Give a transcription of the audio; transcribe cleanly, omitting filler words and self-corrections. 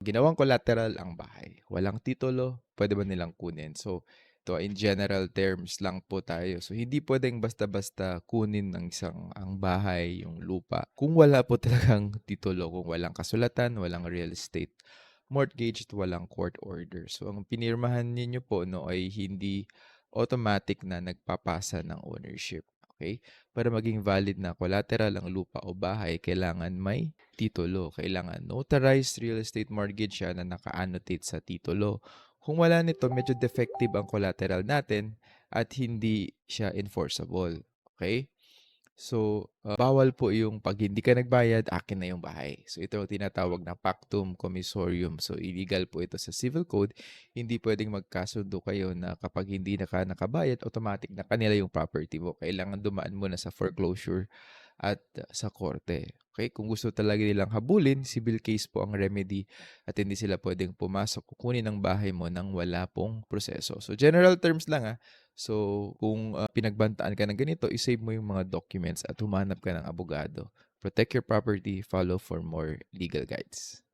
Ginawang collateral ang bahay. Walang titulo, pwede ba nilang kunin? So, ito in general terms lang po tayo. So, hindi pwedeng basta-basta kunin ng isang ang bahay, yung lupa. Kung wala po talagang titulo, kung walang kasulatan, walang real estate mortgage at walang court order. So, ang pinirmahan ninyo po no ay hindi automatic na nagpapasa ng ownership. Okay? Para maging valid na collateral ang lupa o bahay, kailangan may titulo. Kailangan notarized real estate mortgage siya na naka-annotate sa titulo. Kung wala nito, medyo defective ang collateral natin at hindi siya enforceable. Okay? So, bawal po yung 'pag hindi ka nagbayad, akin na yung bahay. So, ito ang tinatawag na pactum commissorium. So, illegal po ito sa civil code. Hindi pwedeng magkasundo kayo na kapag hindi na ka nakabayad, automatic na kanila yung property mo. Kailangan dumaan muna sa foreclosure at sa korte. Okay? Kung gusto talaga nilang habulin, civil case po ang remedy at hindi sila pwedeng pumasok, kukunin ang bahay mo nang wala pong proseso. So, general terms lang So, kung pinagbantaan ka ng ganito, isave mo yung mga documents at humanap ka ng abogado. Protect your property, follow for more legal guides.